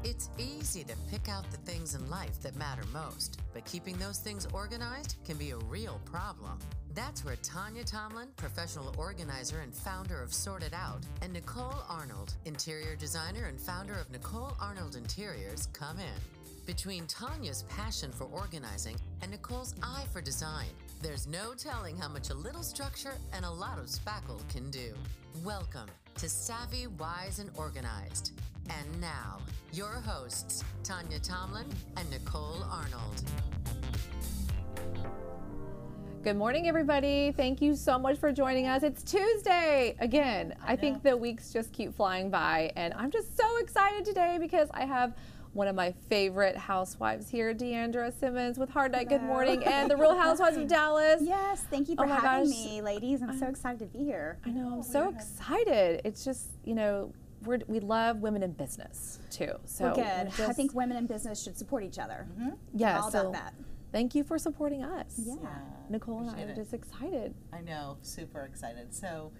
It's easy to pick out the things in life that matter most, but keeping those things organized can be a real problem. That's where Tonia Tomlin, professional organizer and founder of Sort It Out, and Nicole Arnold, interior designer and founder of Nicole Arnold Interiors, come in. Between Tonia's passion for organizing and Nicole's eye for design, there's no telling how much a little structure and a lot of spackle can do. Welcome to Savvy, Wise, and Organized. And now, your hosts, Tonia Tomlin and Nicole Arnold. Good morning, everybody. Thank you so much for joining us. It's Tuesday again. I think the weeks just keep flying by, and I'm just so excited today because I have one of my favorite housewives here, D'Andra Simmons with Hard Night Good Morning and the Real Housewives of Dallas. Yes, thank you for having me, ladies. I'm so excited to be here. I know, I'm so excited. It's just, you know, we love women in business too. So good. I think women in business should support each other. Yeah, all about that. Thank you for supporting us. Yeah. Nicole and I are just excited. I know, super excited. So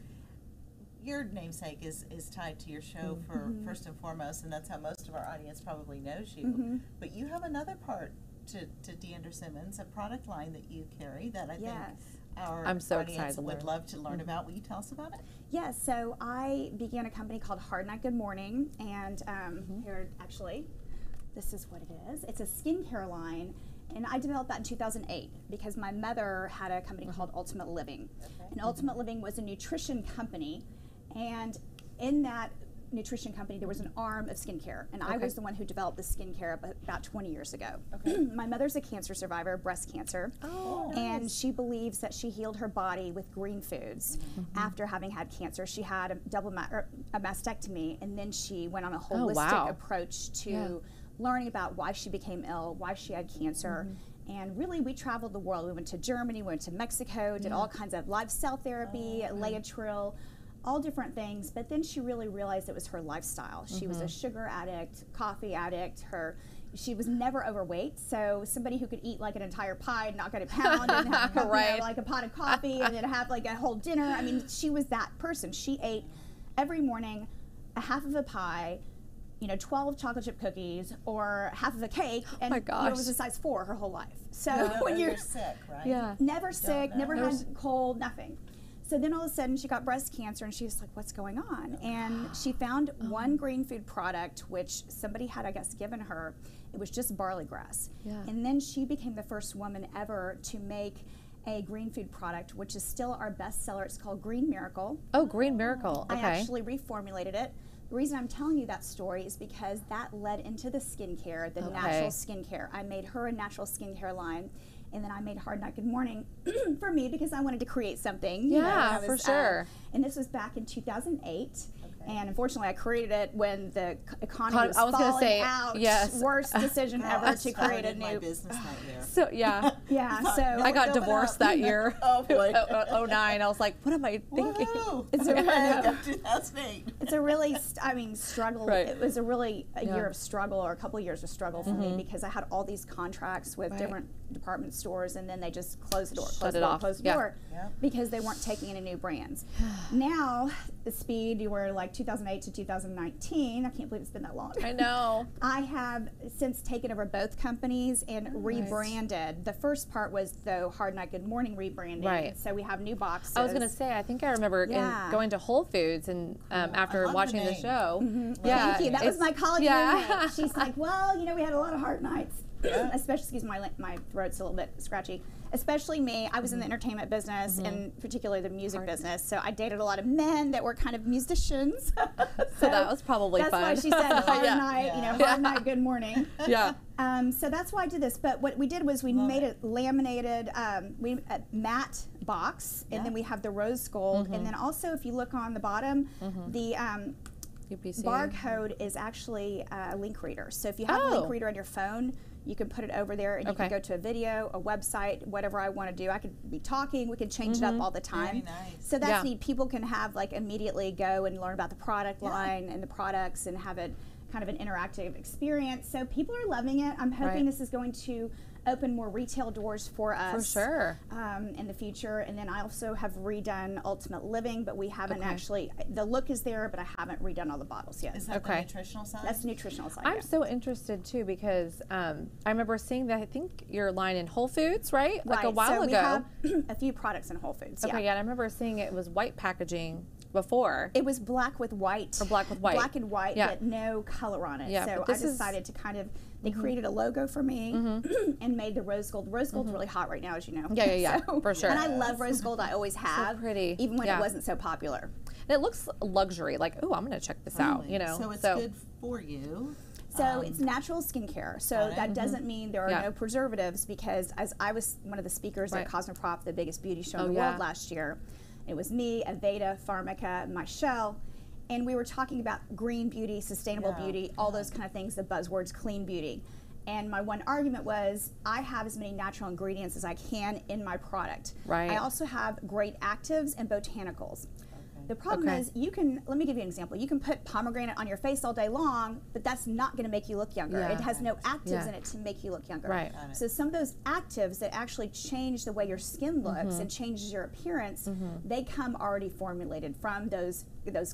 your namesake is tied to your show for first and foremost, and that's how most of our audience probably knows you. But you have another part to D'Andra Simmons, a product line that you carry that I think our audience would love to learn about. Will you tell us about it? Yes, so I began a company called Hard Night Good Morning, and here actually, this is what it is. It's a skincare line. And I developed that in 2008 because my mother had a company called Ultimate Living. And Ultimate Living was a nutrition company. And in that nutrition company, there was an arm of skincare. And I was the one who developed the skincare about 20 years ago. My mother's a cancer survivor, breast cancer. And she believes that she healed her body with green foods after having had cancer. She had a mastectomy, and then she went on a holistic approach to learning about why she became ill, why she had cancer. And really, we traveled the world. We went to Germany, we went to Mexico, did all kinds of live cell therapy, Laetrile, all different things. But then she really realized it was her lifestyle. She was a sugar addict, coffee addict. She was never overweight. So somebody who could eat like an entire pie and not get a pound and have like a pot of coffee and then have like a whole dinner. I mean, she was that person. She ate every morning a half of a pie, 12 chocolate chip cookies or half of a cake, and it was a size 4 her whole life. So when you're sick, right? Never sick, never had cold, nothing. So then all of a sudden she got breast cancer, and she was like, what's going on? And she found one green food product, which somebody had, I guess, given her. It was just barley grass. And then she became the first woman ever to make a green food product, which is still our best seller. It's called Green Miracle. Oh, Green Miracle. Okay. I actually reformulated it. The reason I'm telling you that story is because that led into the skincare, the natural skincare. I made her a natural skincare line, and then I made Hard Night Good Morning for me because I wanted to create something. For sure. And this was back in 2008. And unfortunately, I created it when the economy was falling out. Worst decision ever to create a new business nightmare. So I got divorced that year. Oh boy, 09. I was like, what am I thinking? It's a really, 2008. It's a really, struggle. It was a really year of struggle, or a couple of years of struggle for me, because I had all these contracts with different department stores, and then they just closed the door, closed the door, because they weren't taking any new brands. Now, the speed, you were like 2008 to 2019. I can't believe it's been that long. I know. I have since taken over both companies and rebranded. The first part was the Hard Night Good Morning rebranding. So we have new boxes. I was going to say, I think I remember going to Whole Foods and after watching the show. Thank you. That was my college roommate. She's like, well, we had a lot of hard nights. Especially, excuse me, my throat's a little bit scratchy. Especially me, I was in the entertainment business, and particularly the music business. So I dated a lot of men that were kind of musicians. So that was probably fun. That's why she said Hard Night, Hard Night Good Morning. So that's why I did this. But what we did was we made a laminated, a matte box, and then we have the rose gold. And then also, if you look on the bottom, the barcode is actually a link reader. So if you have a link reader on your phone, you can put it over there, and you can go to a video, a website, whatever I want to do. I could be talking. We can change it up all the time. Very nice. So that's neat. People can have immediately go and learn about the product line and the products, and have it kind of an interactive experience. So people are loving it. I'm hoping this is going to open more retail doors for us. For sure. In the future. And then I also have redone Ultimate Living, but we haven't actually, the look is there, but I haven't redone all the bottles yet. Is that the nutritional side? That's the nutritional side. I'm so interested too because I remember seeing that, I think your line in Whole Foods, right? Like a while ago. We have a few products in Whole Foods. Okay, yeah, and I remember seeing it was white packaging before. It was black with white. Or black with white. Black and white, but no color on it. Yeah, so I decided to kind of, they created a logo for me and made the rose gold. Rose gold's really hot right now, as you know. Yeah, so, for sure. And I love rose gold. I always have. So pretty. Even when it wasn't so popular. And it looks luxury. Like, oh, I'm going to check this out, you know. So it's good for you. So it's natural skincare. So that doesn't mean there are no preservatives, because as I was one of the speakers at Cosmoprof, the biggest beauty show in the world last year, it was me, Aveda, Pharmaca, Michelle, and we were talking about green beauty, sustainable beauty, all those kind of things, the buzzwords, clean beauty. And my one argument was, I have as many natural ingredients as I can in my product. Right. I also have great actives and botanicals. The problem is, you can, let me give you an example. You can put pomegranate on your face all day long, but that's not going to make you look younger. It has no actives in it to make you look younger. Right. So some of those actives that actually change the way your skin looks and changes your appearance, they come already formulated from those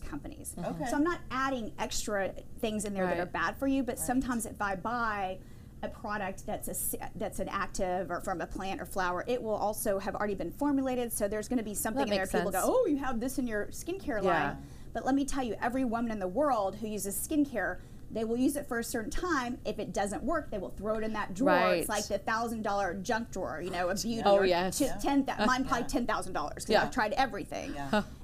companies. So I'm not adding extra things in there that are bad for you, but sometimes if I buy a product that's an active or from a plant or flower, it will also have already been formulated. So there's going to be something in there. People go, oh, you have this in your skincare line. But let me tell you, every woman in the world who uses skincare, they will use it for a certain time. If it doesn't work, they will throw it in that drawer. It's like the $1,000 junk drawer, you know, of beauty. Oh, yes. Mine probably $10,000 because I've tried everything.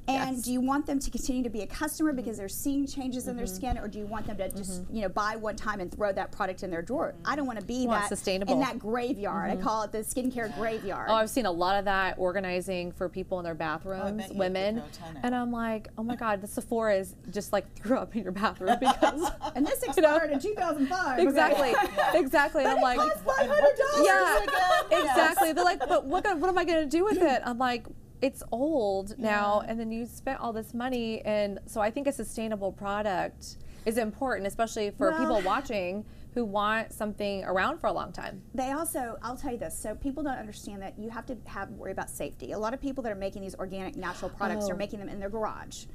And do you want them to continue to be a customer because they're seeing changes in their skin, or do you want them to just, you know, buy one time and throw that product in their drawer? I don't want to be that sustainable. in that graveyard. I call it the skincare graveyard. Oh, I've seen a lot of that organizing for people in their bathrooms, women, and I'm like, oh my God, the Sephora is just like threw up in your bathroom because. And this expired in 2005. Exactly, exactly. And I'm like, $500. Exactly. They're like, but what am I going to do with it? I'm like, it's old now, and then you spent all this money, and so I think a sustainable product is important, especially for people watching who want something around for a long time. They also, I'll tell you this, so people don't understand that you have to worry about safety. A lot of people that are making these organic natural products are making them in their garage.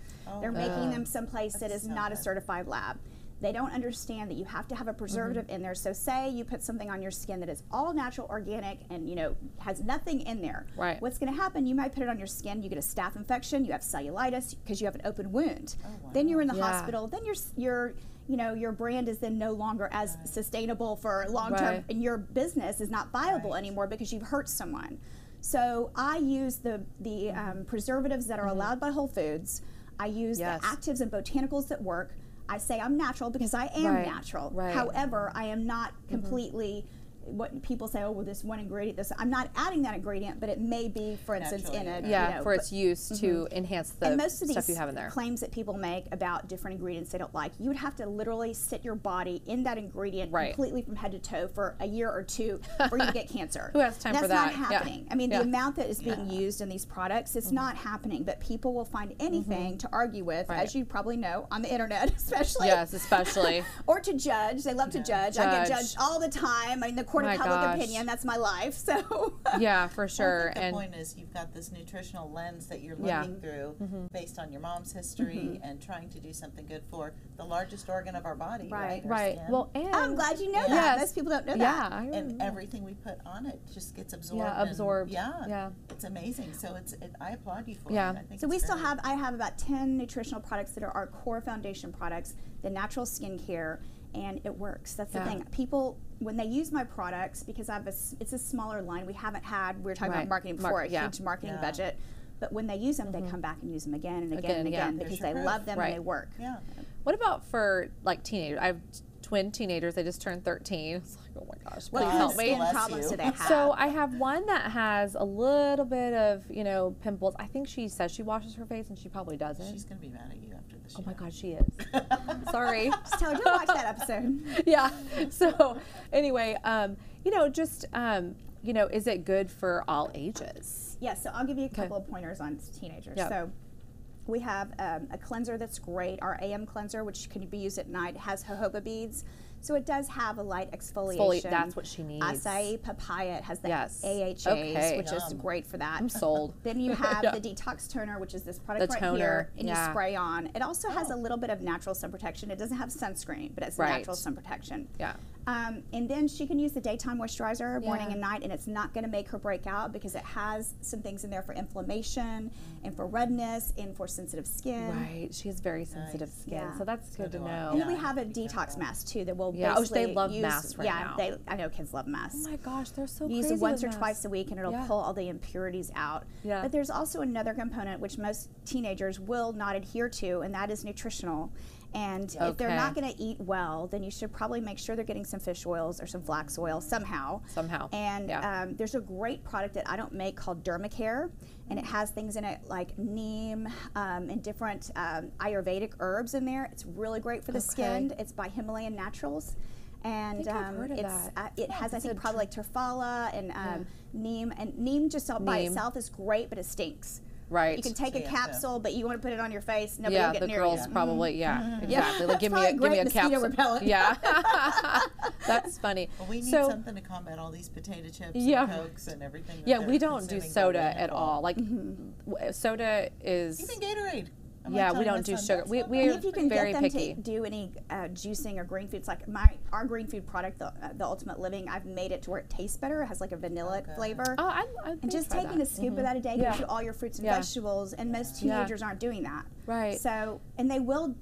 They're making them someplace that is not a certified lab. They don't understand that you have to have a preservative in there. So say you put something on your skin that is all natural, organic, and you know has nothing in there. Right. What's going to happen? You might put it on your skin. You get a staph infection. You have cellulitis because you have an open wound. Then you're in the hospital. Then your brand is then no longer as sustainable for long term, and your business is not viable anymore because you've hurt someone. So I use the preservatives that are allowed by Whole Foods. I use the actives and botanicals that work. I say I'm natural because I am natural. However, I am not completely what people say, oh, well, this one ingredient, I'm not adding that ingredient, but it may be, for instance, in a, you know, for its use to enhance the and most of stuff these you have in there. claims that people make about different ingredients they don't like, you would have to literally sit your body in that ingredient completely from head to toe for a year or two for you to get cancer. Who has time for that? That's not happening. I mean, the amount that is being used in these products, it's not happening, but people will find anything to argue with, as you probably know, on the internet, especially. Yes, especially. Or to judge. They love to judge. I get judged all the time. I mean, the court of public opinion. That's my life. So yeah, for sure. I think the point is you've got this nutritional lens that you're looking through based on your mom's history and trying to do something good for the largest organ of our body, right? Right. Well, and I'm glad you know that. Most people don't know that. And everything we put on it just gets absorbed. Yeah, absorbed. It's amazing. So I applaud you for it. I think so we still have. I have about 10 nutritional products that are our core foundation products, the natural skincare. And it works. That's the thing. People, when they use my products, because it's a smaller line. We haven't had. We were talking about marketing before, a huge marketing budget. But when they use them, they come back and use them again and again and again because they love them and they work. Yeah. What about for like teenagers? I have twin teenagers. They just turned 13. It's like, oh my gosh, please help me. What problems do they have? So I have one that has a little bit of, pimples. I think she says she washes her face and she probably doesn't. She's going to be mad at you after this. Oh my God, she is. Sorry. Just tell her, don't watch that episode. Yeah. So anyway, is it good for all ages? Yeah, so I'll give you a couple of pointers on teenagers. Yep. So we have a cleanser that's great, our AM cleanser, which can be used at night, has jojoba beads So it does have a light exfoliation. That's what she needs. Acai papaya, it has the Yes. AHAs, Okay. which is great for that. I'm sold. Then you have the detox toner, which is this product The right toner, here, and you yeah. spray on. It also has a little bit of natural sun protection. It doesn't have sunscreen, but it's Right. natural sun protection. Yeah. And then she can use the daytime moisturizer morning and night, and it's not going to make her break out because it has some things in there for inflammation and for redness and for sensitive skin. Right. She has very sensitive skin, Yeah. so that's good to do I. know. And then we have a detox mask too that will Yeah. Oh, basically they love use, masks right now. I know kids love masks. Oh my gosh, they're so You use crazy it once with or masks. twice a week and it'll Yeah. pull all the impurities out. Yeah. But there's also another component which most teenagers will not adhere to, and that is nutritional. And if they're not going to eat well, then you should probably make sure they're getting some fish oils or some flax oil somehow. And there's a great product that I don't make called Dermacare, and it has things in it like neem and different Ayurvedic herbs in there. It's really great for the skin. It's by Himalayan Naturals. And I think I've heard of that. It has, I think, probably like Terfala and neem. And neem just by itself is great, but it stinks. Right. You can take a capsule, but you want to put it on your face. Nobody will get the near girls you. probably, exactly. Like, give me a mosquito capsule. repellent. Yeah. That's funny. Well, we need So- something to combat all these potato chips Yeah. and Cokes and everything. that Yeah, they're we don't do consuming soda by at all. Like, soda is. Even Gatorade. I'm Yeah, like we telling don't my do son, sugar. "That's We not are If you can very get them picky. to do any juicing or green foods, like our green food product, the Ultimate Living, I've made it to where it tastes better. It has like a vanilla flavor. Oh, I And just taking a scoop of that a day gives you all your fruits and vegetables, and most teenagers aren't doing that. Right. So, and they will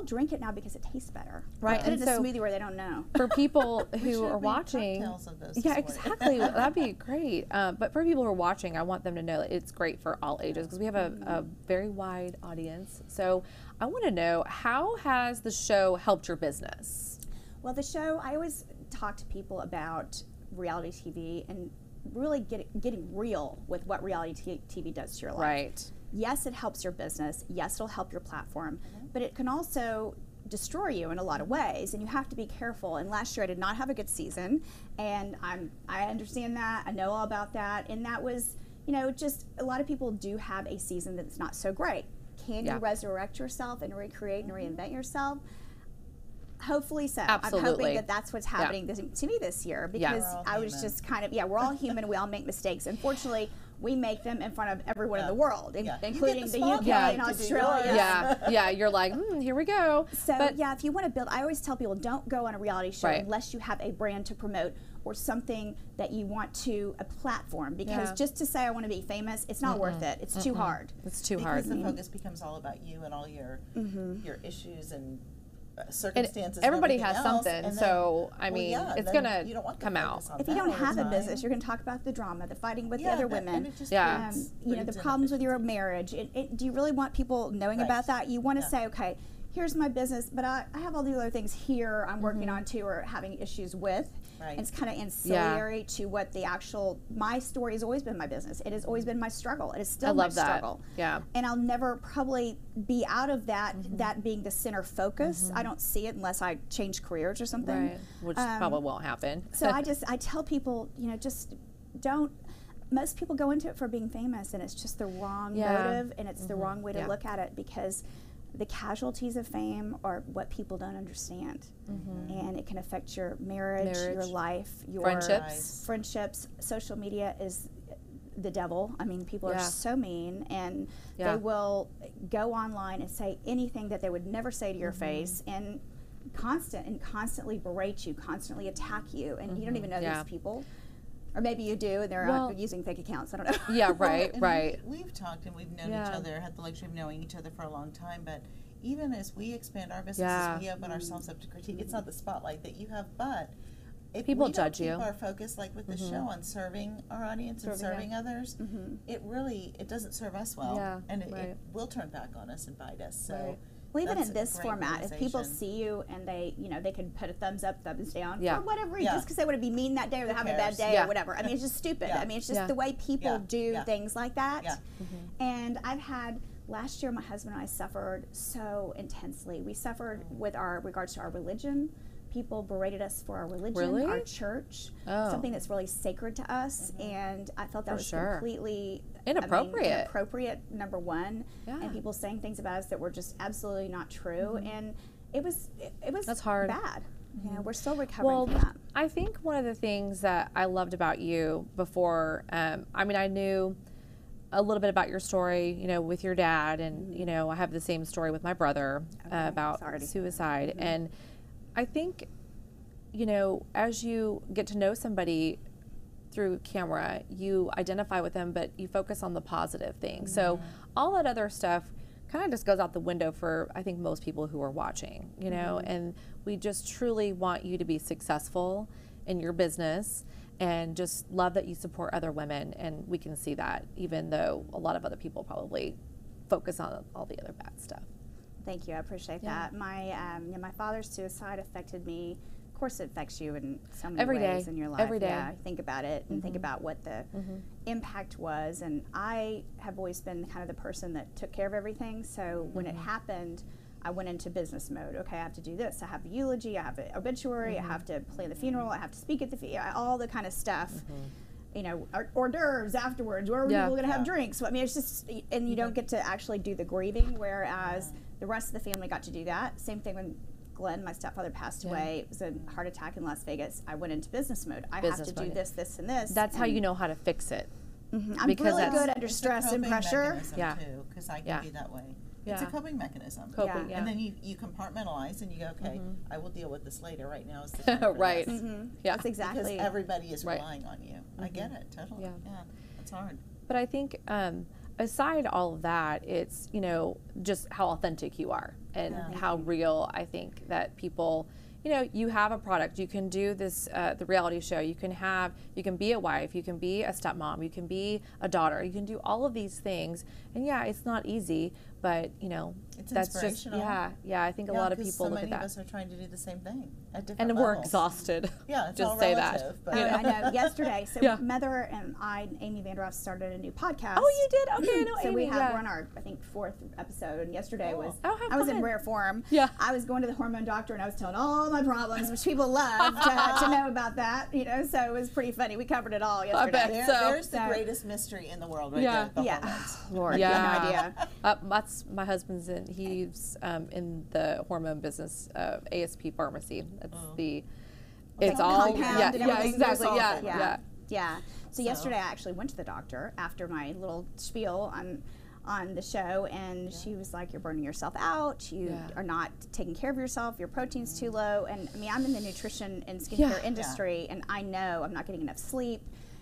drink it now, but it tastes better. Right, Put it and in a so- smoothie where they don't know. For people who should are make watching, cocktails of those yeah, this morning. exactly. That'd be great. But for people who are watching, I want them to know that it's great for all ages because we have a very wide audience. So I want to know, how has the show helped your business? Well, the show, I always talk to people about reality TV and really getting real with what reality TV does to your life. Right. Yes, it helps your business. Yes, it'll help your platform, but it can also destroy you in a lot of ways, and you have to be careful. And last year I did not have a good season, and I understand that. I know all about that, and that was, just a lot of people do have a season that's not so great. Can you resurrect yourself and recreate and reinvent yourself? Hopefully so. Absolutely. I'm hoping that that's what's happening to me this year, because I was just kind of, we're all human. We all make mistakes. Unfortunately, we make them in front of everyone in the world, including the UK and Australia. Yeah, you're like, here we go. So, if you want to build, I always tell people, don't go on a reality show unless you have a brand to promote or something that you want to, a platform. Because just to say I want to be famous, it's not worth it. It's too hard. It's too hard. Because the focus becomes all about you and all your issues and circumstances. And everybody and has everything else, something, and then, so I mean, it's gonna you don't want to come out. focus on If you that don't all have the a time. business, you're going to talk about the drama, the fighting with the other women, and it just the problems with your marriage. Do you really want people knowing about that? You want to say, okay, here's my business, but I have all the other things here I'm working on too, or having issues with. And it's kind of ancillary to what the actual, my story has always been my business. It has always been my struggle. It is still my struggle. Yeah. And I'll never probably be out of that, that being the center focus. I don't see it unless I change careers or something. Right. Which probably won't happen. So I tell people, just don't, most people go into it for being famous, and it's just the wrong motive, and it's the wrong way to look at it, because the casualties of fame are what people don't understand, and it can affect your marriage, your life, your friendships. Social media is the devil. I mean, people are so mean, and they will go online and say anything that they would never say to your face, and constantly berate you, constantly attack you, and you don't even know these people. Or maybe you do, and they're using fake accounts. I don't know. Yeah, right. We've talked and we've known each other, had the luxury of knowing each other for a long time, but even as we expand our businesses, we open ourselves up to critique. It's not the spotlight that you have, but if people we judge don't you. keep our focus, like with the show, on serving our audience and serving others, it doesn't serve us well, and it will turn back on us and bite us. So. Well, even in this format, if people see you and they, they could put a thumbs up, thumbs down, for whatever, just because they want to be mean that day or they're having a bad day or whatever. I mean, it's just stupid. I mean, it's just the way people do things like that. And I've had, last year, my husband and I suffered so intensely. We suffered with regards to our religion. People berated us for our religion, our church, something that's really sacred to us, and I felt that was completely inappropriate, number one, and people saying things about us that were just absolutely not true, and it was that's hard. bad. Yeah, we're still recovering from that. I think one of the things that I loved about you before, I mean, I knew a little bit about your story, you know, with your dad, and, you know, I have the same story with my brother about suicide. And I think, you know, as you get to know somebody through camera, you identify with them, but you focus on the positive things. So all that other stuff kind of just goes out the window for, I think, most people who are watching, you know, and we just truly want you to be successful in your business, and just love that you support other women. And we can see that, even though a lot of other people probably focus on all the other bad stuff. Thank you. I appreciate that. My my father's suicide affected me. Of course, it affects you in so many ways in your life. Every day. Yeah, think about it and think about what the impact was. And I have always been kind of the person that took care of everything. So when it happened, I went into business mode. Okay, I have to do this. I have a eulogy. I have an obituary. I have to plan the funeral. I have to speak at the all the kind of stuff. You know, hors d'oeuvres afterwards. Where are people going to have drinks? So, I mean, it's just, and you don't get to actually do the grieving, whereas the rest of the family got to do that. Same thing when Glenn, my stepfather, passed away. It was a heart attack in Las Vegas. I went into business mode. I have to do this, this, and this. That's how you know how to fix it. I'm really good under stress and pressure. Because I can be that way. It's a coping mechanism. And then you compartmentalize and you go, okay, I will deal with this later. Right now is the time for right. this. Yeah. That's exactly. Because everybody is relying on you. I get it, totally. Yeah, it's hard. But I think aside all of that, it's, you know, just how authentic you are and how real. I think that people, you know, you have a product. You can do this, the reality show. You can be a wife. You can be a stepmom. You can be a daughter. You can do all of these things. And yeah, it's not easy, but you know, it's that's inspirational. just I think a lot of people look at that. So many of us are trying to do the same thing at different and levels. We're exhausted. Yeah, it's just all say relative, that. But I know. Yesterday, so Mother and I, Amy Vanderoff, started a new podcast. Oh, you did? Okay, I know So Amy. we're on our, I think, 4th episode. And yesterday was, how I was in fun. rare form. Yeah. I was going to the hormone doctor and I was telling all my problems, which people love to know about that. You know, so it was pretty funny. We covered it all yesterday. I bet so. There's the greatest mystery in the world, right there. The hormones. Lord, yeah. no idea. That's my husband's he's in the hormone business, ASP pharmacy. It's it's all compound and exactly yeah. So yesterday I actually went to the doctor after my little spiel on the show, and she was like, "You're burning yourself out. You are not taking care of yourself. Your protein's too low." And I mean, I'm in the nutrition and skincare industry, and I know I'm not getting enough sleep.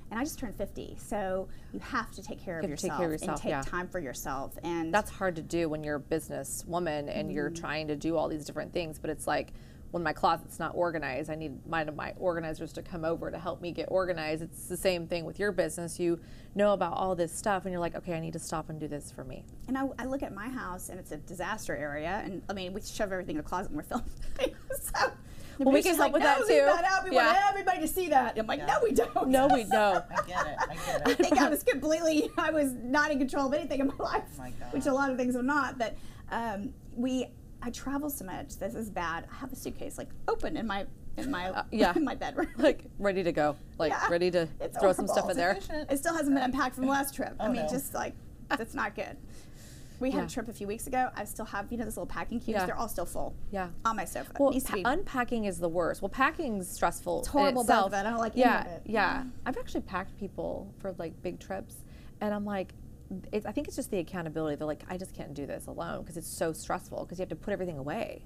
And I just turned 50, so you have to take care of yourself and take time for yourself. And that's hard to do when you're a business woman and you're trying to do all these different things. But it's like, when my closet's not organized, I need one of my organizers to come over to help me get organized. It's the same thing with your business. You know about all this stuff, and you're like, okay, I need to stop and do this for me. And I look at my house, and it's a disaster area. And I mean, we shove everything in the closet when we're filming. So. Well, we can help with that too. We want everybody to see that. I'm like, no, we don't. No, we don't. I get it. I think I was not in control of anything in my life, which a lot of things I'm not. But I travel so much. This is bad. I have a suitcase like open in my in my bedroom, like ready to go, ready to throw some stuff in there. It still hasn't been unpacked from the last trip. I mean, just like that's not good. We had a trip a few weeks ago. I still have, those little packing cubes. They're all still full. On my sofa. Well, unpacking is the worst. Well, packing's stressful. It's horrible. Both of it. I don't like any of it. Yeah. I've actually packed people for like big trips, and I'm like, I think it's just the accountability. They're like, I just can't do this alone because it's so stressful because you have to put everything away.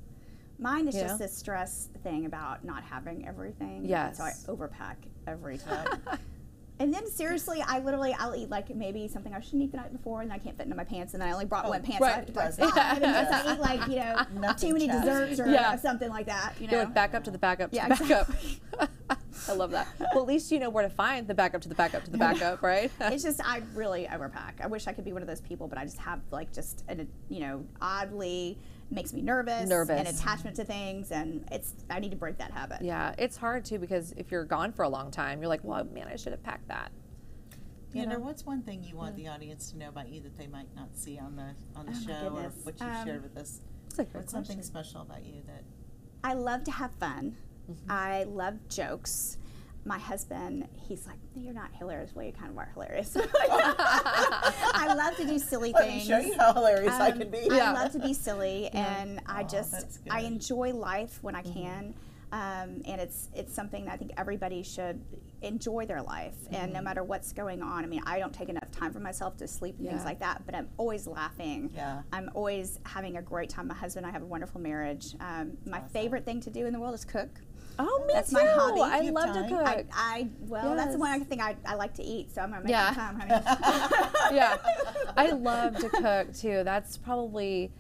Mine is just this stress thing about not having everything. Yes. So I overpack every time. And then seriously, I'll eat like maybe something I shouldn't eat the night before, and then I can't fit into my pants, and then I only brought one pants. So I have to put and then I eat too many desserts or something like that. You're like back up to the backup to the backup. I love that. Well, at least you know where to find the backup to the backup to the backup, right? It's just I really overpack. I wish I could be one of those people, but I just have oddly makes me nervous and attachment to things, and I need to break that habit. Yeah, it's hard too because if you're gone for a long time, you're like, well, man, I should have packed that. D'Andra, what's one thing you want the audience to know about you that they might not see on the show or what you've shared with us? What's something special about you that? I love to have fun. I love jokes. My husband, he's like, you're not hilarious. Well, you kind of are hilarious. I love to do silly things. Let me show you how hilarious I can be. I love to be silly, and I enjoy life when I can. And it's something that I think everybody should enjoy their life, and no matter what's going on. I mean, I don't take enough time for myself to sleep and things like that, but I'm always laughing. Yeah. I'm always having a great time. My husband and I have a wonderful marriage. My favorite thing to do in the world is cook. Oh, me That's too. my hobby. I You love to cook. Well, that's the one thing I like to eat, so I'm gonna make some time, honey. Yeah, I love to cook too. That's probably,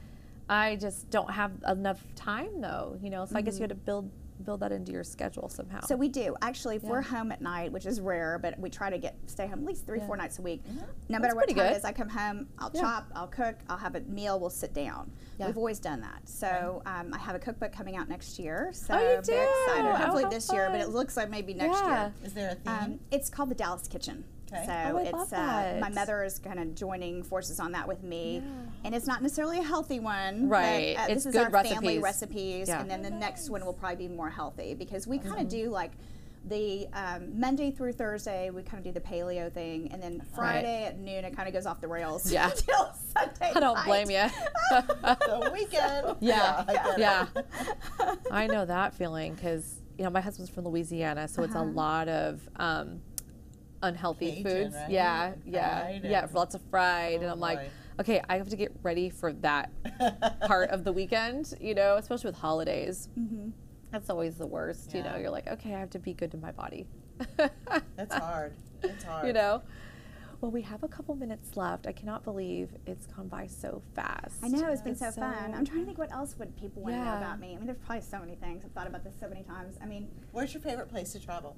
I just don't have enough time though, you know, so I guess you had to build that into your schedule somehow. So we do. Actually, if we're home at night, which is rare, but we try to stay home at least 3-4 nights a week. No matter what time it is, I come home, I'll chop, I'll cook, I'll have a meal, we'll sit down. We've always done that. So I have a cookbook coming out next year. So you do? very excited. Oh, Hopefully how this year, but it looks like maybe next year. Is there a theme? It's called the Dallas Kitchen. Okay. So I it's love that. my mother is kind of joining forces on that with me, and it's not necessarily a healthy one. Right. But, It's this is good our family recipes. recipes, and then the next one will probably be more healthy because we kind of do like the Monday through Thursday we kind of do the paleo thing, and then Friday at noon it kind of goes off the rails. Yeah. Until Sunday I don't night. blame you. The weekend. I get it. I know that feeling because, you know, my husband's from Louisiana, so it's a lot of unhealthy Cajun, foods. right? Yeah, Fried yeah, lots of fried, and I'm like, boy. okay, I have to get ready for that part of the weekend, you know, especially with holidays. That's always the worst, you know. You're like, okay, I have to be good to my body. That's hard. It's hard. You know. Well, we have a couple minutes left. I cannot believe it's gone by so fast. I know, it's been so fun. I'm trying to think what else would people want to know about me. I mean, there's probably so many things. I've thought about this so many times. I mean, Where's your favorite place to travel?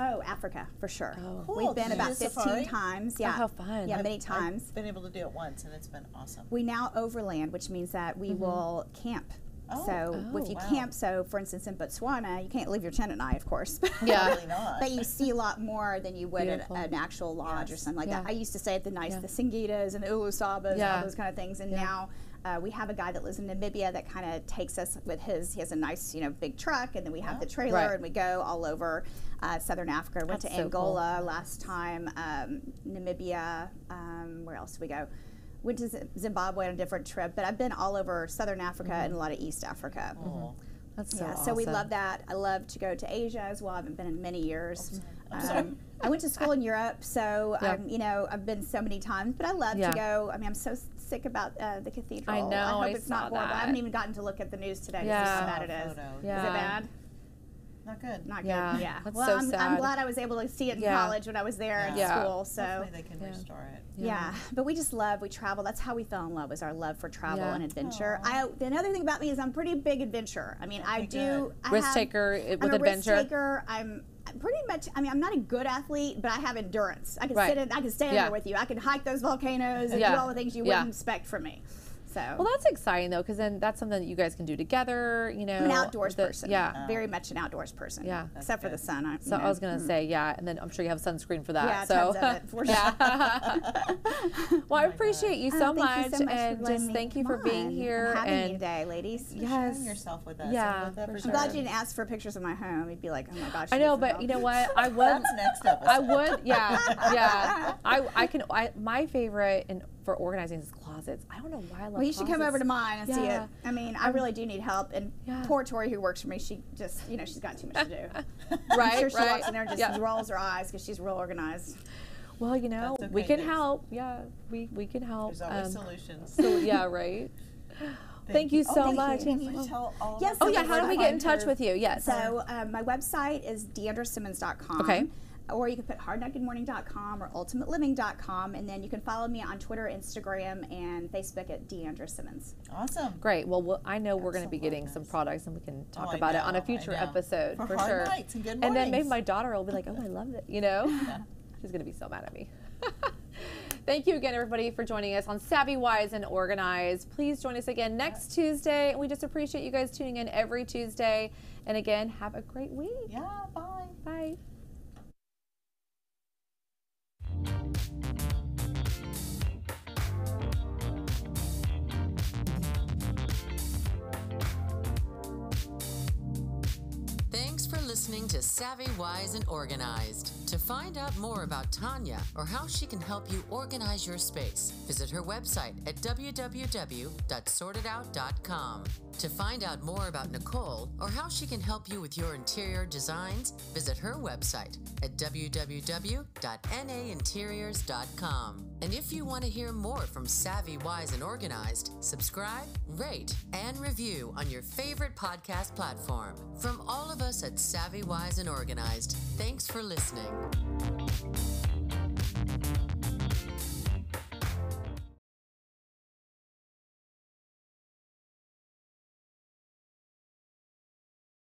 oh, Africa, for sure. Oh. Cool. We've been Did you about do 15 safari? times. Oh, Yeah. how fun. Yeah, many times. I've been able to do it once, and it's been awesome. We now overland, which means that we will camp. So if you camp, so for instance in Botswana, you can't leave your tent at night, of course. Yeah. Probably not. But you see a lot more than you would at Beautiful. an actual lodge or something like Yeah. that. I used to stay at the nice, Yeah. the Singitas and the Ulusabas and all Yeah. those kind of things. And now we have a guy that lives in Namibia that kind of takes us with he has a nice, you know, big truck, and then we have the trailer Right. and we go all over Southern Africa. Went That's to so cool. Angola last time, Namibia, where else did we go? Went to Zimbabwe on a different trip, but I've been all over Southern Africa and a lot of East Africa. Oh. That's so awesome. So we love that. I love to go to Asia as well. I haven't been in many years. I went to school in Europe, so you know, I've been so many times. But I love to go. I mean, I'm so sick about the cathedral. I know, I hope I it's saw not horrible. that. I haven't even gotten to look at the news today to see Yeah. how bad it is. Yeah. Is it bad? Not good. Not good. Yeah. Yeah. That's Well, so I'm sad. glad I was able to see it in Yeah. college when I was there in Yeah. school. So. Hopefully they can restore it. Yeah, but we just we travel. That's how we fell in love, was our love for travel Yeah. and adventure. The another thing about me is I'm pretty big adventure. I mean, I Risk taker with I'm a adventure. risk taker. I'm pretty much, I mean, I'm not a good athlete, but I have endurance. I can Right. I can stand there with you. I can hike those volcanoes and do all the things you wouldn't expect from me. So. Well, that's exciting though, because then that's something that you guys can do together. You know, I'm an outdoors person. Yeah, very much an outdoors person. Yeah. except for the sun. So I was gonna say, yeah, and then I'm sure you have sunscreen for that. Yeah, so tons of it, for sure. Well, I appreciate you so Thank you much, so much and for letting just me thank you come for being on here and having me and today, ladies. yes, Sharing yourself with us. Yeah, and with for everybody. I'm glad you didn't ask for pictures of my home. You'd be like, oh my gosh. I she know, needs but help. you know what? I would. That's next episode. I would. Yeah. My favorite for organizing is closets. I don't know why I love. Well, you should come over to mine and see Yeah. it. I mean, I really do need help. And Yeah. poor Tori, who works for me, she just, you know, she's got too much to do. Right. I'm sure she right. walks in there and just rolls her eyes because she's real organized. Well, you know, That's we okay, can there's- help. Yeah, we can help. There's always solutions. So yeah, right. Thank you so much. Can you tell all of Yes, us so Oh yeah, where how to do we get in find touch her? with you? Yes. So my website is DeandraSimmons.com. Okay. Or you can put hardnutgoodmorning.com or ultimateliving.com, and then you can follow me on Twitter, Instagram, and Facebook at D'Andra Simmons. Awesome. Great. Well, I know we're going to be Excellent. getting some products, and we can talk I about it on a know, future I know. episode For for hard sure. nights and good And then maybe mornings. my daughter will be like, "Oh, I love it," you know. She's going to be so mad at me. Thank you again, everybody, for joining us on Savvy, Wise, and Organized. Please join us again next Tuesday. And we just appreciate you guys tuning in every Tuesday. And again, have a great week. Yeah, bye. Bye. Thanks for listening to Savvy, Wise, and Organized. To find out more about Tonia or how she can help you organize your space, visit her website at www.sortedout.com. To find out more about Nicole or how she can help you with your interior designs, visit her website at www.nainteriors.com. And if you want to hear more from Savvy, Wise, and Organized, subscribe, rate, and review on your favorite podcast platform. From all of us at Savvy, Wise, and Organized, thanks for listening.